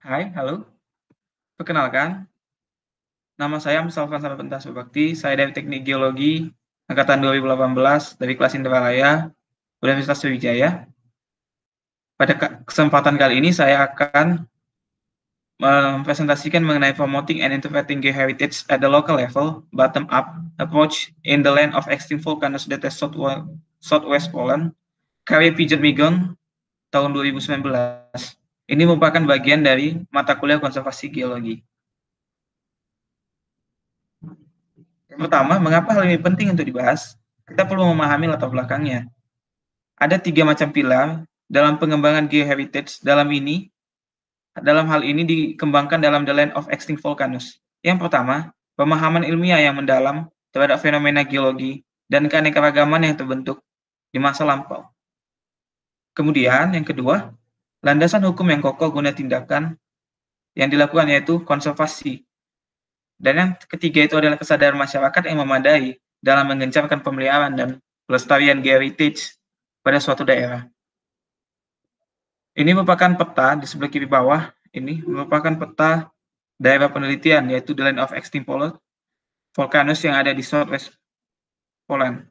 Hai, halo. Perkenalkan, nama saya Mustafa Salapenta Subakti. Saya dari Teknik Geologi angkatan 2018 dari kelas Indralaya, Universitas Sriwijaya. Pada kesempatan kali ini saya akan mempresentasikan mengenai promoting and interpreting geoheritage at the local level, bottom up approach in the land of extinct volcanoes that is Southwest Poland, karya Piet Migon tahun 2019. Ini merupakan bagian dari mata kuliah konservasi geologi. Yang pertama, mengapa hal ini penting untuk dibahas? Kita perlu memahami latar belakangnya. Ada 3 macam pilar dalam pengembangan geoheritage. Dalam hal ini dikembangkan dalam the land of extinct volcanoes. Yang pertama, pemahaman ilmiah yang mendalam terhadap fenomena geologi dan keanekaragaman yang terbentuk di masa lampau. Kemudian yang kedua, landasan hukum yang kokoh guna tindakan yang dilakukan yaitu konservasi. Dan yang ketiga itu adalah kesadaran masyarakat yang memadai dalam menggencarkan pemeliharaan dan pelestarian geoheritage pada suatu daerah. Ini merupakan peta di sebelah kiri bawah. Ini merupakan peta daerah penelitian yaitu the land of extinct volcanoes yang ada di Southwest Poland.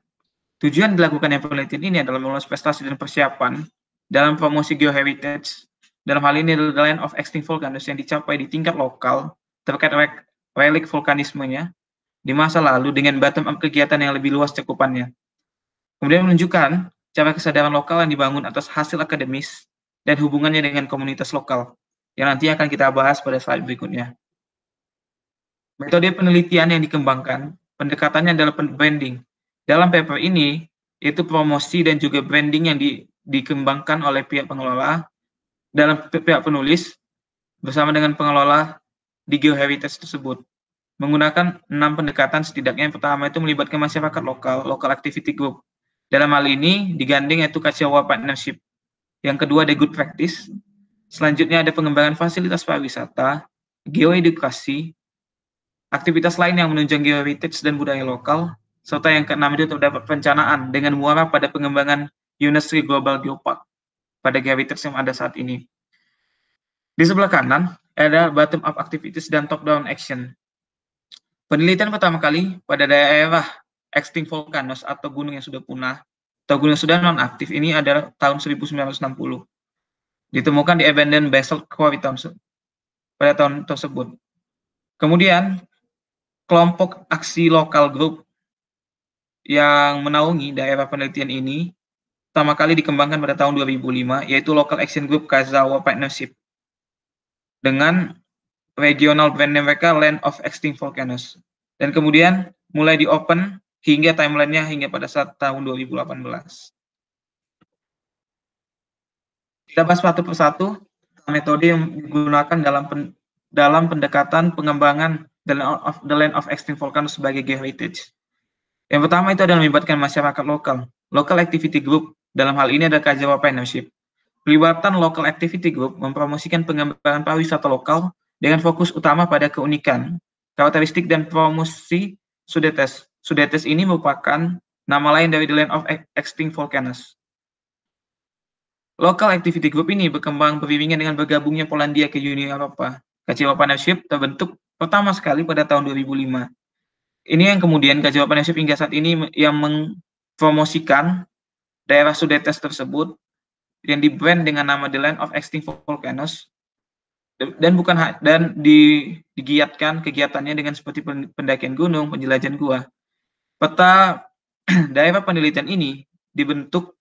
Tujuan dilakukannya penelitian ini adalah meluas prestasi dan persiapan dalam promosi geoheritage. Dalam hal ini the land of extinct volcanoes yang dicapai di tingkat lokal terkait relik vulkanismenya di masa lalu dengan bottom-up kegiatan yang lebih luas cakupannya. Kemudian menunjukkan cara kesadaran lokal yang dibangun atas hasil akademis dan hubungannya dengan komunitas lokal, yang nanti akan kita bahas pada slide berikutnya. Metode penelitian yang dikembangkan, pendekatannya adalah branding. Dalam paper ini, yaitu promosi dan juga branding yang dikembangkan oleh pihak pengelola, dalam pihak penulis, bersama dengan pengelola di geoheritage tersebut. Menggunakan 6 pendekatan setidaknya. Yang pertama itu melibatkan masyarakat lokal, local activity group. Dalam hal ini digandeng yaitu Kaciawa Partnership. Yang kedua ada good practice. Selanjutnya ada pengembangan fasilitas pariwisata, geoedukasi, aktivitas lain yang menunjang geoheritage dan budaya lokal, serta yang keenam itu terdapat perencanaan dengan muara pada pengembangan UNESCO Global Geopark pada geoheritage yang ada saat ini. Di sebelah kanan ada bottom up activities dan top down action. Penelitian pertama kali pada daerah extinct volcanoes atau gunung yang sudah punah atau gunung yang sudah non-aktif ini adalah tahun 1960. Ditemukan di abandoned basalt quarry pada tahun tersebut. Kemudian kelompok aksi lokal group yang menaungi daerah penelitian ini pertama kali dikembangkan pada tahun 2005 yaitu Local Action Group Kazawa Partnership dengan regional brand mereka Land of Extinct Volcanoes. Dan kemudian mulai di-open hingga timeline-nya hingga pada saat tahun 2018. Kita bahas satu persatu metode yang digunakan dalam pendekatan pengembangan the land of extinct volcanoes sebagai geoheritage. Yang pertama itu adalah melibatkan masyarakat lokal, local activity group. Dalam hal ini ada Kazawa Partnership. Pelibatan local activity group mempromosikan pengembangan pariwisata lokal dengan fokus utama pada keunikan, karakteristik dan promosi Sudetes. Sudetes ini merupakan nama lain dari the land of extinct volcanoes. Local activity group ini berkembang beriringan dengan bergabungnya Polandia ke Uni Eropa. Kazawa Partnership terbentuk pertama sekali pada tahun 2005. Ini yang kemudian Kazawa Partnership hingga saat ini yang mempromosikan daerah Sudetes tersebut yang di-brand dengan nama The Land of Extinct Volcanoes dan digiatkan kegiatannya dengan seperti pendakian gunung, penjelajahan gua. Peta daerah penelitian ini dibentuk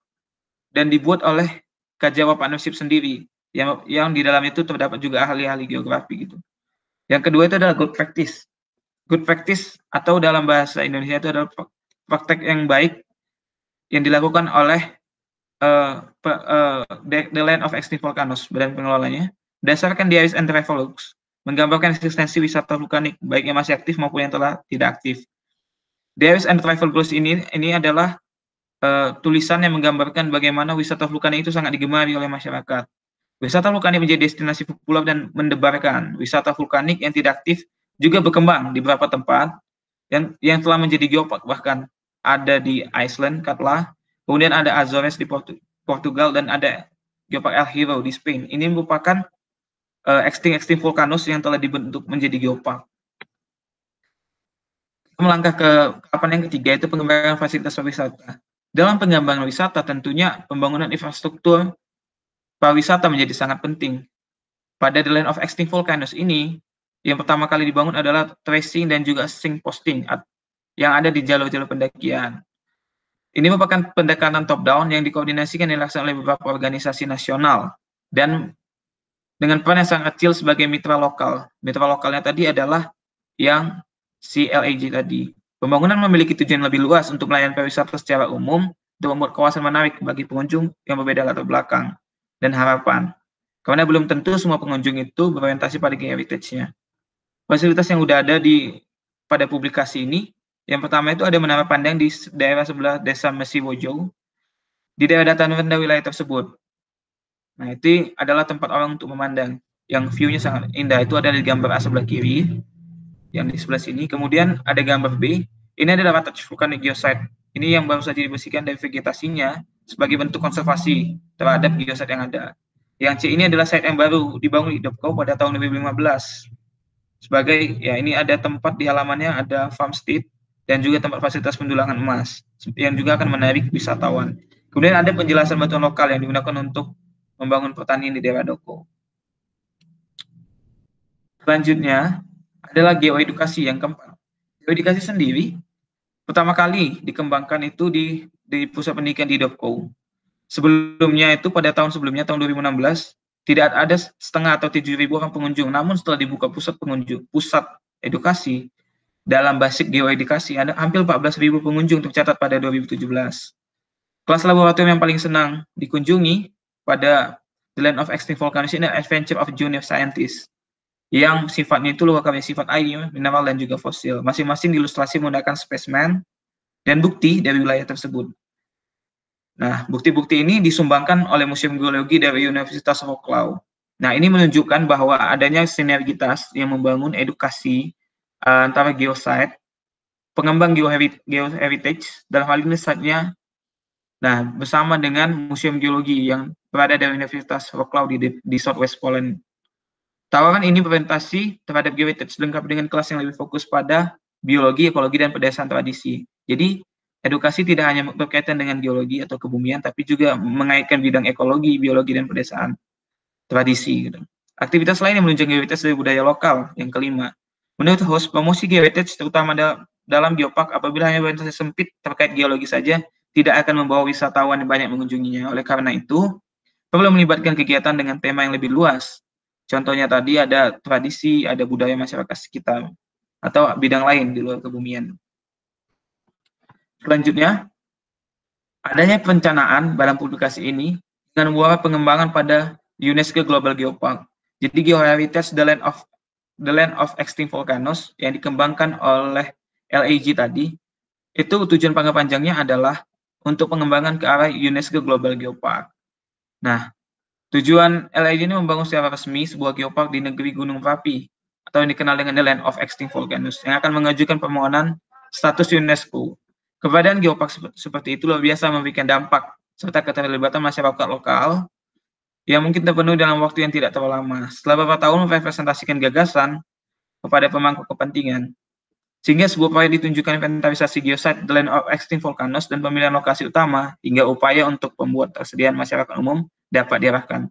dan dibuat oleh Kazawa Partnership sendiri yang di dalam itu terdapat juga ahli-ahli geografi gitu. Yang kedua itu adalah good practice. Good practice atau dalam bahasa Indonesia itu adalah praktek yang baik yang dilakukan oleh the land of extinct volcanoes, badan pengelolanya, berdasarkan DIS and Travelux, menggambarkan eksistensi wisata vulkanik, baik yang masih aktif maupun yang telah tidak aktif. DIS and Travelux ini adalah tulisan yang menggambarkan bagaimana wisata vulkanik itu sangat digemari oleh masyarakat. Wisata vulkanik menjadi destinasi populer dan mendebarkan. Wisata vulkanik yang tidak aktif juga berkembang di beberapa tempat yang telah menjadi geopark, bahkan ada di Iceland, Katla, kemudian ada Azores di Portugal, dan ada Geopark El Hierro di Spain. Ini merupakan extinct volcanoes yang telah dibentuk menjadi geopark. Melangkah ke tahapan yang ketiga, yaitu pengembangan fasilitas pariwisata. Dalam pengembangan wisata tentunya pembangunan infrastruktur pariwisata menjadi sangat penting. Pada The Land of Extinct Volcanoes ini, yang pertama kali dibangun adalah tracing dan juga signposting yang ada di jalur-jalur pendakian. Ini merupakan pendekatan top down yang dikoordinasikan dan dilaksanakan oleh beberapa organisasi nasional dan dengan peran yang sangat kecil sebagai mitra lokal. Mitra lokalnya tadi adalah yang CLAG tadi. Pembangunan memiliki tujuan lebih luas untuk melayani pariwisata secara umum, untuk membuat kawasan menarik bagi pengunjung yang berbeda latar belakang dan harapan. Karena belum tentu semua pengunjung itu berorientasi pada heritage-nya. Fasilitas yang sudah ada pada publikasi ini, yang pertama itu ada menara pandang di daerah sebelah Desa Mesiwojo, di daerah dataran rendah wilayah tersebut. Nah, itu adalah tempat orang untuk memandang, yang view-nya sangat indah. Itu ada di gambar A sebelah kiri, yang di sebelah sini. Kemudian ada gambar B, ini adalah Ratach Volcanic Geosite. Ini yang baru saja dibersihkan dari vegetasinya sebagai bentuk konservasi terhadap geosite yang ada. Yang C ini adalah site yang baru dibangun di Dopko pada tahun 2015. Sebagai, ya ini ada tempat di halamannya, ada farmstead, dan juga tempat fasilitas pendulangan emas, yang juga akan menarik wisatawan. Kemudian ada penjelasan batuan lokal yang digunakan untuk membangun pertanian di daerah Doko. Selanjutnya adalah geoedukasi yang keempat. Geoedukasi sendiri pertama kali dikembangkan itu di pusat pendidikan di Dopko. Sebelumnya itu pada tahun sebelumnya, tahun 2016, tidak ada setengah atau 7.000 orang pengunjung. Namun setelah dibuka pusat edukasi dalam basic geoedukasi, ada hampir 14.000 pengunjung tercatat pada 2017. Kelas laboratorium yang paling senang dikunjungi pada The Land of Extinct Volcanoes ini Adventure of Junior Scientist, yang sifatnya itu luar sifat air, mineral, dan juga fosil. Masing-masing diilustrasi menggunakan spesimen dan bukti dari wilayah tersebut. Nah, bukti-bukti ini disumbangkan oleh Museum Geologi dari Universitas Wrocław. Nah, ini menunjukkan bahwa adanya sinergitas yang membangun edukasi antara geosite, pengembang geoheritage, dalam hal ini site-nya, nah, bersama dengan Museum Geologi yang berada di Universitas Wrocław di Southwest Poland. Tawaran ini berorientasi terhadap geoheritage lengkap dengan kelas yang lebih fokus pada biologi, ekologi, dan pedesaan tradisi. Jadi, edukasi tidak hanya berkaitan dengan geologi atau kebumian, tapi juga mengaitkan bidang ekologi, biologi, dan pedesaan tradisi. Gitu. Aktivitas lain yang menunjang geoheritage dari budaya lokal, yang kelima. Menurut host, promosi geoheritage terutama dalam geopark apabila hanya berorientasi sempit terkait geologi saja, tidak akan membawa wisatawan yang banyak mengunjunginya. Oleh karena itu, perlu melibatkan kegiatan dengan tema yang lebih luas. Contohnya tadi ada tradisi, ada budaya masyarakat sekitar, atau bidang lain di luar kebumian. Selanjutnya, adanya perencanaan dalam publikasi ini dengan membawa pengembangan pada UNESCO Global Geopark. Jadi Geoheritage The Land of Extinct Volcanoes yang dikembangkan oleh LAG tadi, itu tujuan jangka panjangnya adalah untuk pengembangan ke arah UNESCO Global Geopark. Nah, tujuan LAG ini membangun secara resmi sebuah geopark di negeri Gunung Merapi atau yang dikenal dengan The Land of Extinct Volcanoes yang akan mengajukan permohonan status UNESCO. Keberadaan geopark seperti itu luar biasa memberikan dampak serta keterlibatan masyarakat lokal yang mungkin terpenuhi dalam waktu yang tidak terlalu lama. Setelah beberapa tahun merepresentasikan gagasan kepada pemangku kepentingan, sehingga sebuah proyek ditunjukkan inventarisasi geosite The Land of Extinct Volcanoes dan pemilihan lokasi utama hingga upaya untuk pembuat tersediaan masyarakat umum dapat diarahkan.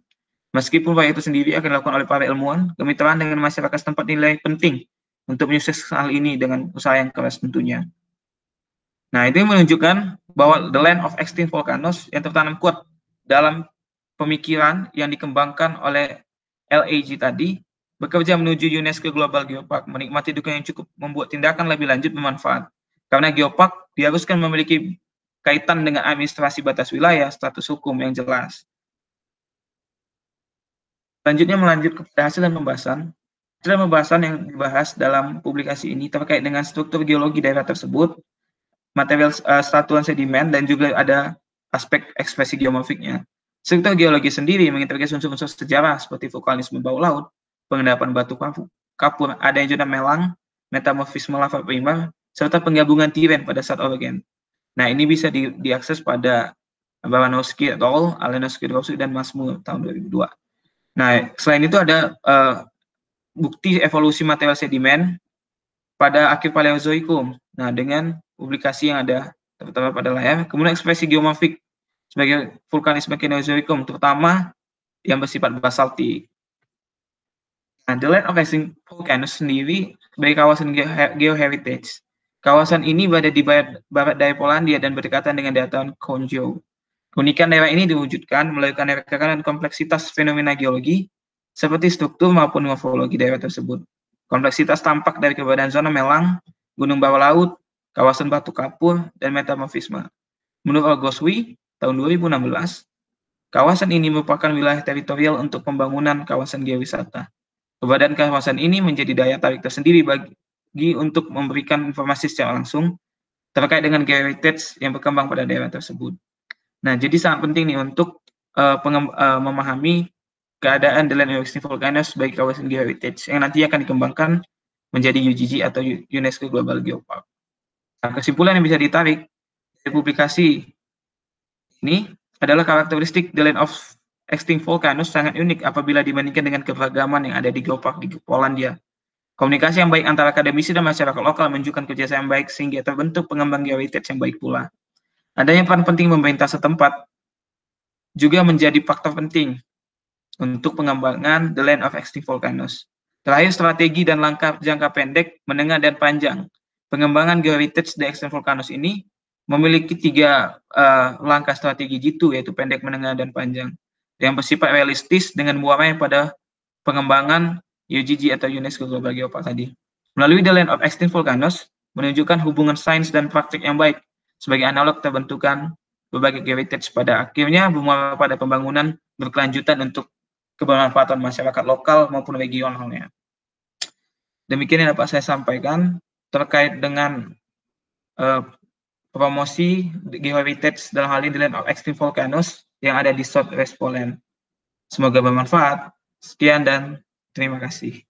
Meskipun proyek itu sendiri akan dilakukan oleh para ilmuwan, kemitraan dengan masyarakat setempat nilai penting untuk menyukseskan hal ini dengan usaha yang keras tentunya. Nah, itu menunjukkan bahwa The Land of Extinct Volcanoes yang tertanam kuat dalam pemikiran yang dikembangkan oleh LAG tadi, bekerja menuju UNESCO Global Geopark, menikmati dukungan yang cukup membuat tindakan lebih lanjut bermanfaat. Karena geopark diharuskan memiliki kaitan dengan administrasi batas wilayah, status hukum yang jelas. Selanjutnya melanjut kepada hasil dan pembahasan. Hasil dan pembahasan yang dibahas dalam publikasi ini terkait dengan struktur geologi daerah tersebut, material satuan sedimen, dan juga ada aspek ekspresi geomorfiknya. Struktur geologi sendiri mengintegrasi unsur-unsur sejarah seperti vulkanisme bawah laut, pengendapan batu kapur, adanya zona melang, metamorfisme lava primer, serta penggabungan tiren pada saat orogen. Nah, ini bisa diakses pada Baranowski et al., Alenowski dan Masmur tahun 2002. Nah, selain itu ada bukti evolusi material sedimen pada akhir Paleozoikum. Nah, dengan publikasi yang ada terutama pada layar, kemudian ekspresi geomorfik sebagai vulkanisme Kenozoikum, terutama yang bersifat basaltik. Nah, The Land of Extinct Volcanoes sendiri sebagai kawasan geoheritage. Kawasan ini berada di barat daya Polandia dan berdekatan dengan dataran Konjo. Keunikan daerah ini diwujudkan melalui keanekaragaman dan kompleksitas fenomena geologi seperti struktur maupun morfologi daerah tersebut. Kompleksitas tampak dari keberadaan zona melang, gunung bawah laut, kawasan batu kapur, dan metamorfisme. Menurut Al-Ghoswi, tahun 2016, kawasan ini merupakan wilayah teritorial untuk pembangunan kawasan geowisata. Keberadaan kawasan ini menjadi daya tarik tersendiri bagi untuk memberikan informasi secara langsung terkait dengan geoheritage yang berkembang pada daerah tersebut. Nah, jadi sangat penting nih untuk memahami keadaan The Land of Extinct Volcanoes sebagai kawasan geoheritage yang nanti akan dikembangkan menjadi UGG atau UNESCO Global Geopark. Nah, kesimpulan yang bisa ditarik dari publikasi ini adalah karakteristik The Land of Extinct Volcanoes sangat unik apabila dibandingkan dengan keberagaman yang ada di Geopark di Polandia. Komunikasi yang baik antara akademisi dan masyarakat lokal menunjukkan kerjasama yang baik sehingga terbentuk pengembang geoheritage yang baik pula. Adanya peran penting pemerintah setempat juga menjadi faktor penting untuk pengembangan The Land of Extinct Volcanoes. Terakhir, strategi dan langkah jangka pendek, menengah, dan panjang. Pengembangan geoheritage The Extinct Volcanoes ini memiliki 3 langkah strategi G2, yaitu pendek, menengah, dan panjang, yang bersifat realistis dengan muaranya pada pengembangan UGG atau UNESCO Global Geopark tadi. Melalui The Land of Extinct Volcanoes, menunjukkan hubungan sains dan praktik yang baik sebagai analog terbentukan berbagai geoheritage pada akhirnya bermuara pada pembangunan berkelanjutan untuk kebermanfaatan masyarakat lokal maupun regionalnya. Demikian yang dapat saya sampaikan terkait dengan promosi geoheritage dalam hal ini The Land of Extinct Volcanoes yang ada di Southwest Poland. Semoga bermanfaat. Sekian dan terima kasih.